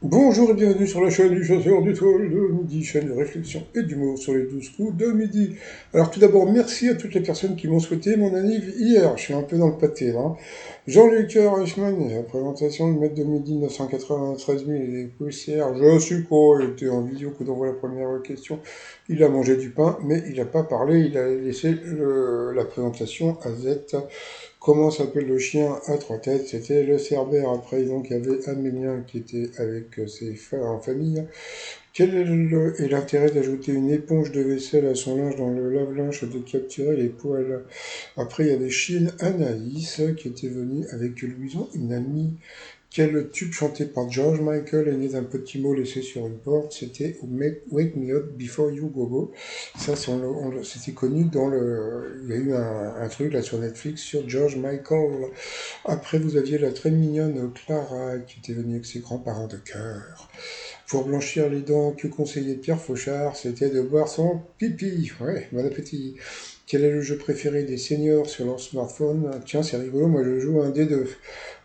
Bonjour et bienvenue sur la chaîne du chasseur d'étoiles de midi, chaîne de réflexion et d'humour sur les 12 coups de midi. Alors tout d'abord, merci à toutes les personnes qui m'ont souhaité mon anniv hier, je suis un peu dans le pâté là. Jean-Luc Reichmann, la présentation du maître de midi 993 000 et des poussières, je suis quoi, il était en vidéo coup d'envoi la première question, il a mangé du pain, mais il n'a pas parlé, il a laissé la présentation à Z. Comment s'appelle le chien à trois têtes? C'était le Cerbère. Après, donc, il y avait Amélien qui était avec ses frères en famille. Quel est l'intérêt d'ajouter une éponge de vaisselle à son linge dans le lave-linge de capturer les poils? Après, il y avait Chine Anaïs qui était venue avec Louison, une amie. Quel tube chanté par George Michael est né d'un petit mot laissé sur une porte? C'était Wake Me Up Before You Go Go. Ça, c'était connu dans le. Il y a eu un truc là sur Netflix sur George Michael. Après, vous aviez la très mignonne Clara qui était venue avec ses grands-parents de cœur. Pour blanchir les dents, que conseillait Pierre Fauchard? C'était de boire son pipi. Ouais, bon appétit. Quel est le jeu préféré des seniors sur leur smartphone? Tiens, c'est rigolo, moi je joue un D2.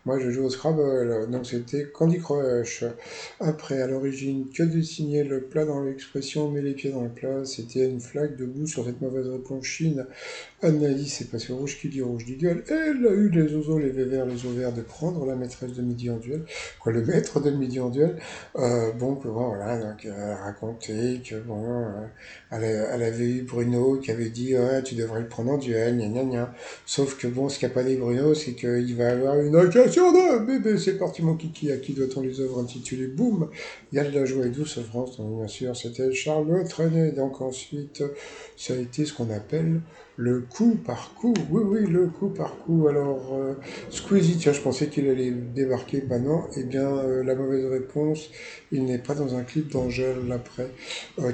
Moi, je joue au Scrabble, donc c'était Candy Crush. Après, à l'origine, que désignait le plat dans l'expression met les pieds dans le plat? C'était une flaque de boue sur cette mauvaise réponse Chine. Anaïs est passée au rouge qui dit rouge dit gueule. Elle a eu les oiseaux, les vévères, les ovaires de prendre la maîtresse de midi en duel. Quoi, le maître de midi en duel. Bon, que bon, voilà, donc elle racontait que bon, elle avait eu Bruno qui avait dit ouais, tu devrais le prendre en duel, gna gna gna. Sauf que bon, ce qu'a pas dit Bruno, c'est qu'il va avoir une occasion de bébé. C'est parti, mon kiki. À qui doit-on les œuvres intitulées Boum? Il y a de la joie et douce France, donc bien sûr, c'était Charles Trenet. Donc ensuite, ça a été ce qu'on appelle le coup par coup, oui, oui, le coup par coup. Alors, Squeezie, tiens, je pensais qu'il allait débarquer, bah non. Eh bien, la mauvaise réponse, il n'est pas dans un clip d'Angèle après.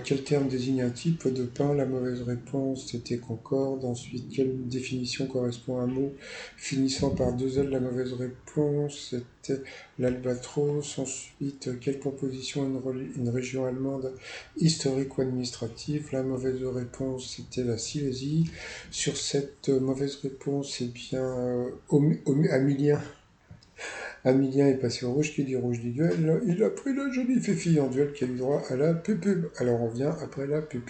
Quel terme désigne un type de pain? La mauvaise réponse, c'était concorde. Ensuite, quelle définition correspond à un mot finissant par deux L? La mauvaise réponse, c'était l'albatros. Ensuite, quelle composition une région allemande historique ou administrative? La mauvaise réponse, c'était la Silésie. Sur cette mauvaise réponse, eh bien, Amilien est passé au rouge qui dit rouge dit duel. Il a pris la jolie fille en duel qui a eu droit à la pub. Alors on vient après la pub.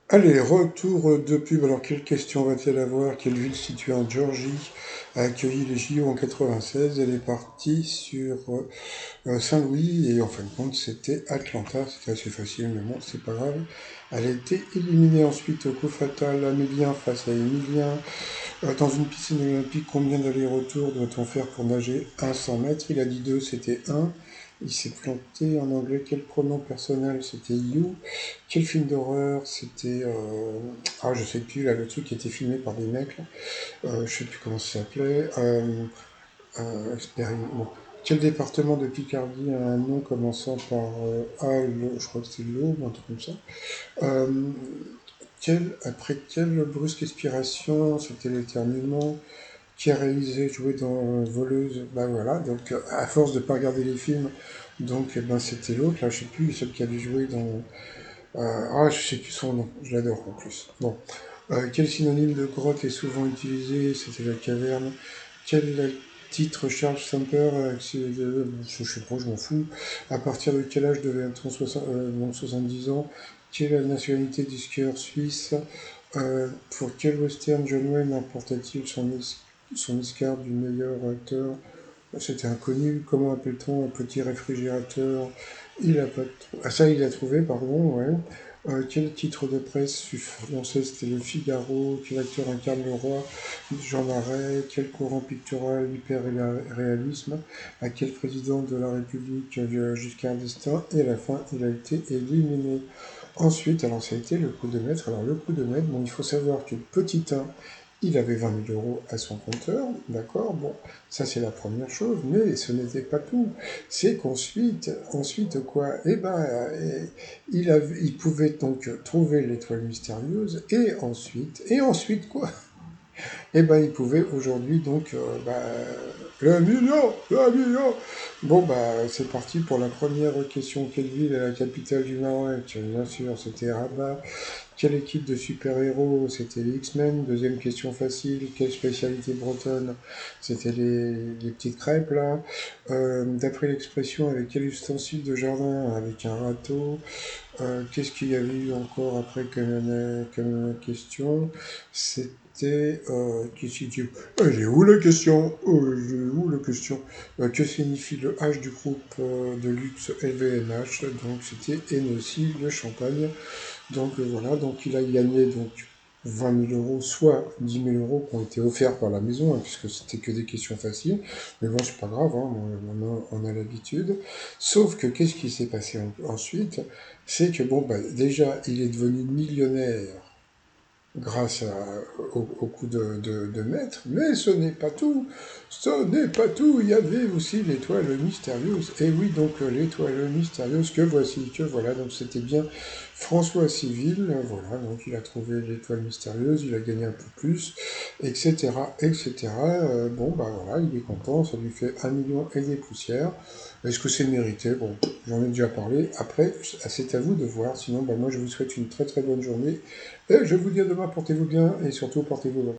Allez, retour de pub. Alors, quelle question va-t-elle avoir? Quelle ville située en Géorgie a accueilli les JO en 96? Elle est partie sur Saint-Louis et en fin de compte, c'était Atlanta. C'était assez facile, mais bon, c'est pas grave. Elle a été éliminée ensuite au coup fatal. Amélien face à Emilien. Dans une piscine olympique, combien d'allers-retours doit-on faire pour nager 100 mètres? Il a dit 2, c'était 1. Il s'est planté en anglais. Quel pronom personnel? C'était you. Quel film d'horreur? C'était. Ah, je sais plus, là, le truc qui était filmé par des mecs. Là. Je sais plus comment ça s'appelait. Bon. Quel département de Picardie a un nom commençant par A, je crois que c'est l'eau, ou un truc comme ça. Euh, après quelle brusque expiration, c'était l'éternuement, qui a réalisé, joué dans Voleuse, ben voilà, donc à force de ne pas regarder les films, donc ben c'était l'autre, là je sais plus, celle qui a dû jouer dans... je sais plus son nom, je l'adore en plus. Bon, quel synonyme de grotte est souvent utilisé? C'était la caverne. Quel titre Charles Samper, je sais pas, je m'en fous. À partir de quel âge devait-on 70 ans? Quelle est la nationalité du skieur suisse? Pour quel western John Wayne emporta-t-il son Oscar du meilleur acteur? C'était inconnu. Comment appelle-t-on un petit réfrigérateur? Il a pas Ah ça, il a trouvé, pardon, ouais. Quel titre de presse fut lancé? C'était le Figaro. Quel acteur incarne le roi? Jean Marais. Quel courant pictural hyper-réalisme? À quel président de la République Giscard d'Estaing? Et à la fin, il a été éliminé. Ensuite, alors ça a été le coup de maître. Alors le coup de maître, bon, il faut savoir que petit 1, il avait 20 000 euros à son compteur, d'accord? Bon, ça c'est la première chose, mais ce n'était pas tout. C'est ensuite quoi? Eh ben, il pouvait donc trouver l'étoile mystérieuse, et ensuite quoi? Et ben il pouvait aujourd'hui donc le million. Bon bah c'est parti pour la première question. Quelle ville est la capitale du Maroc? Bien sûr, c'était Rabat. Quelle équipe de super-héros? C'était les X-Men. Deuxième question facile. Quelle spécialité bretonne? C'était les petites crêpes là. D'après l'expression, avec quel ustensile de jardin? Avec un râteau. Qu'est-ce qu'il y avait eu encore après comme question? C'était... qu'est-ce qu'il dit? Elle est où la question? Elle est où la question? Que signifie le H du groupe de luxe LVMH? Donc c'était Hennessy, le champagne. Donc voilà, donc il a gagné donc 20 000 euros, soit 10 000 euros qui ont été offerts par la maison, hein, puisque c'était que des questions faciles. Mais bon, c'est pas grave, hein, on a l'habitude. Sauf que qu'est-ce qui s'est passé ensuite? C'est que bon, bah, déjà, il est devenu millionnaire grâce au coup de maître, mais ce n'est pas tout. Ce n'est pas tout. Il y avait aussi l'étoile mystérieuse. Et oui, donc l'étoile mystérieuse que voici, que voilà. Donc c'était bien François Civil. Voilà, donc il a trouvé l'étoile mystérieuse, il a gagné un peu plus, etc., etc. Bon, bah voilà, il est content. Ça lui fait 1 million et des poussières. Est-ce que c'est mérité? Bon, j'en ai déjà parlé. Après, c'est à vous de voir. Sinon, bah, moi, je vous souhaite une très très bonne journée et je vous dis à demain, portez-vous bien et surtout portez-vous bien.